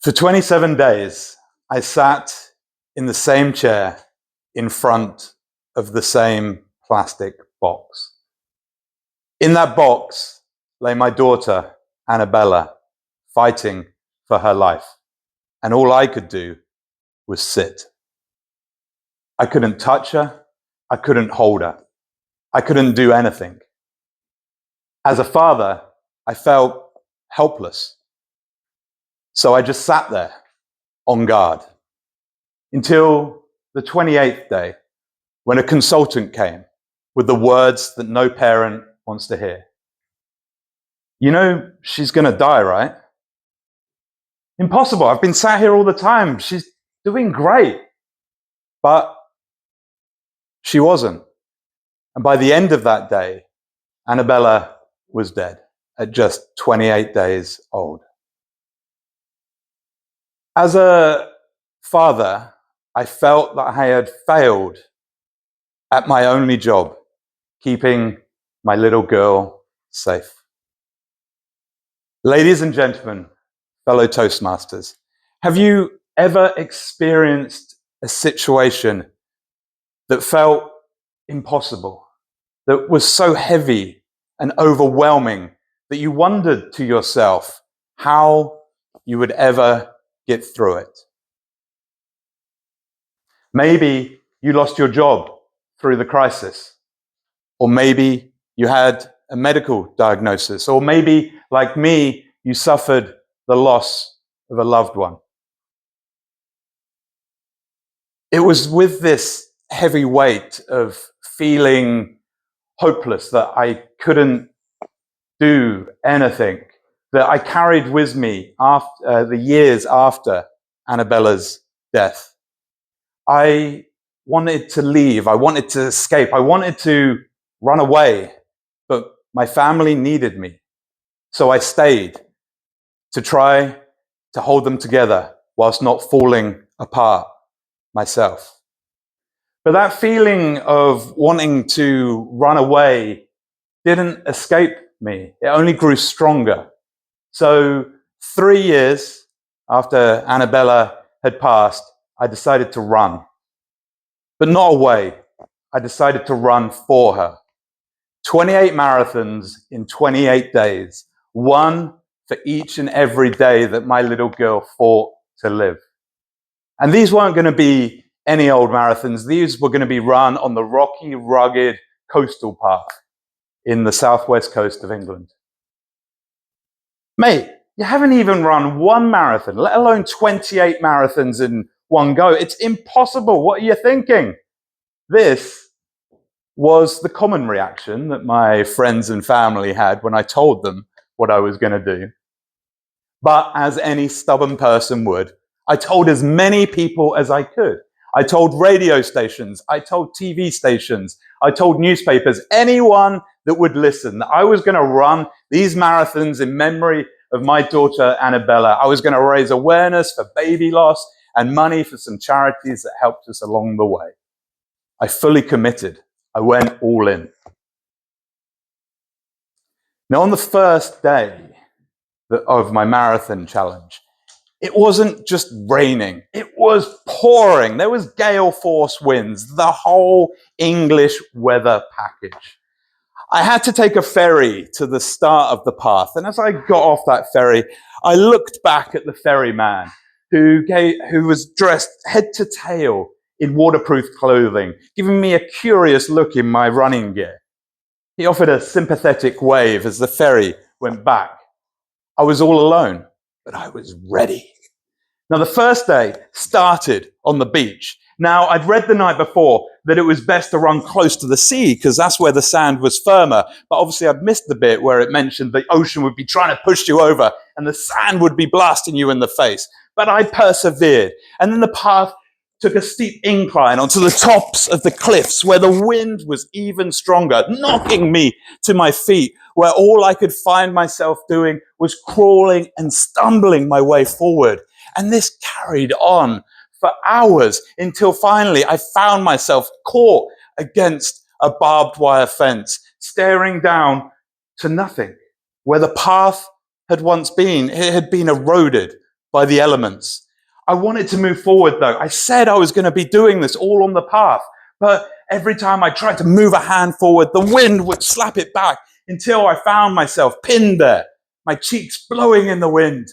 For 27 days, I sat in the same chair in front of the same plastic box. In that box lay my daughter, Annabella, fighting for her life. And all I could do was sit. I couldn't touch her. I couldn't hold her. I couldn't do anything. As a father, I felt helpless. So I just sat there on guard until the 28th day, when a consultant came with the words that no parent wants to hear. You know, she's going to die, right? Impossible. I've been sat here all the time. She's doing great. But she wasn't. And by the end of that day, Annabella was dead at just 28 days old. As a father, I felt that I had failed at my only job, keeping my little girl safe. Ladies and gentlemen, fellow Toastmasters, have you ever experienced a situation that felt impossible, that was so heavy and overwhelming that you wondered to yourself how you would ever get through it? Maybe you lost your job through the crisis, or maybe you had a medical diagnosis, or maybe, like me, you suffered the loss of a loved one. It was with this heavy weight of feeling hopeless, that I couldn't do anything, that I carried with me after the years after Annabella's death. I wanted to leave. I wanted to escape. I wanted to run away, but my family needed me. So I stayed to try to hold them together whilst not falling apart myself. But that feeling of wanting to run away didn't escape me. It only grew stronger. So 3 years after Annabella had passed, I decided to run. But not away. I decided to run for her. 28 marathons in 28 days, one for each and every day that my little girl fought to live. And these weren't going to be any old marathons. These were going to be run on the rocky, rugged coastal path in the southwest coast of England. Mate, you haven't even run one marathon, let alone 28 marathons in one go. It's impossible. What are you thinking? This was the common reaction that my friends and family had when I told them what I was going to do. But as any stubborn person would, I told as many people as I could. I told radio stations, I told TV stations, I told newspapers, anyone that would listen, that I was going to run these marathons in memory of my daughter Annabella. I was going to raise awareness for baby loss and money for some charities that helped us along the way. I fully committed. I went all in. Now, on the first day of my marathon challenge, it wasn't just raining, it was pouring. There was gale force winds, the whole English weather package. I had to take a ferry to the start of the path, and as I got off that ferry, I looked back at the ferryman who was dressed head to tail in waterproof clothing, giving me a curious look in my running gear. He offered a sympathetic wave as the ferry went back. I was all alone, but I was ready. Now, the first day started on the beach. Now, I'd read the night before that it was best to run close to the sea because that's where the sand was firmer. But obviously, I'd missed the bit where it mentioned the ocean would be trying to push you over and the sand would be blasting you in the face. But I persevered. And then the path took a steep incline onto the tops of the cliffs where the wind was even stronger, knocking me to my feet, where all I could find myself doing was crawling and stumbling my way forward. And this carried on for hours until finally I found myself caught against a barbed wire fence, staring down to nothing. Where the path had once been, it had been eroded by the elements. I wanted to move forward though. I said I was going to be doing this all on the path, but every time I tried to move a hand forward, the wind would slap it back until I found myself pinned there, my cheeks blowing in the wind.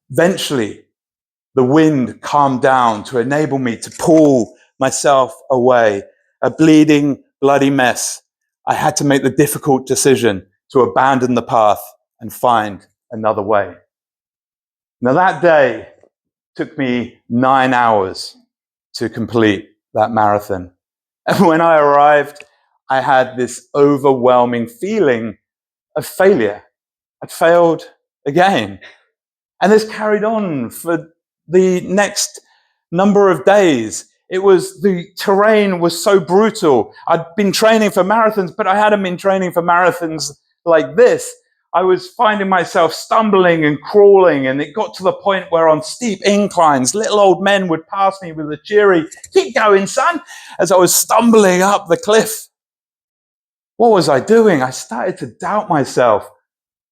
Eventually, the wind calmed down to enable me to pull myself away, a bleeding, bloody mess. I had to make the difficult decision to abandon the path and find another way. Now that day took me 9 hours to complete that marathon. And when I arrived, I had this overwhelming feeling of failure. I'd failed again. And this carried on for the next number of days. The terrain was so brutal. I'd been training for marathons, but I hadn't been training for marathons like this. I was finding myself stumbling and crawling, and it got to the point where on steep inclines, little old men would pass me with a cheery, "Keep going, son," as I was stumbling up the cliff. What was I doing? I started to doubt myself.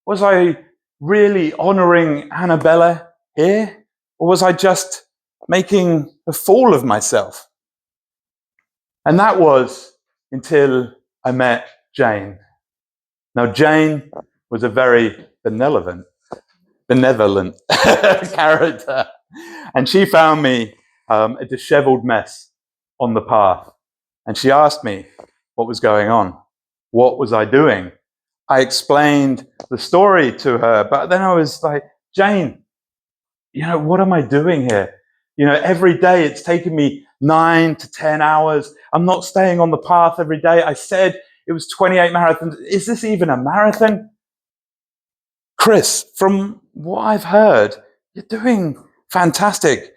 Was I really honoring Annabella here? Or was I just making a fool of myself? And that was until I met Jane. Now, Jane was a very benevolent character. And she found me a disheveled mess on the path. And she asked me what was going on. What was I doing? I explained the story to her, but then I was like, Jane, what am I doing here? Every day it's taken me 9 to 10 hours. I'm not staying on the path every day. I said it was 28 marathons. Is this even a marathon? Chris, from what I've heard, you're doing fantastic.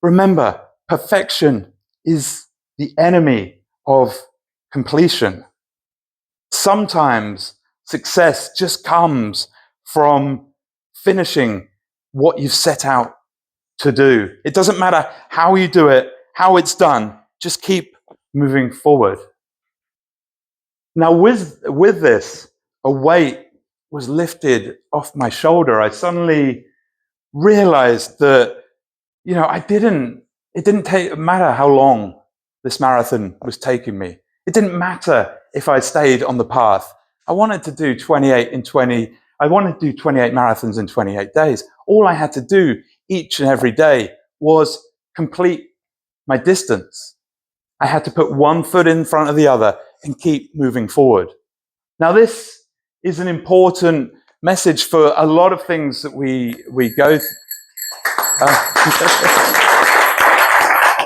Remember, perfection is the enemy of completion. Sometimes success just comes from finishing what you've set out to do. It doesn't matter how you do it, how it's done, just keep moving forward. Now, with this, a weight was lifted off my shoulder. I suddenly realized that, it didn't matter how long this marathon was taking me. It didn't matter if I stayed on the path. I wanted to do 28 marathons in 28 days. All I had to do each and every day was complete my distance. I had to put one foot in front of the other and keep moving forward. Now, this is an important message for a lot of things that we go through.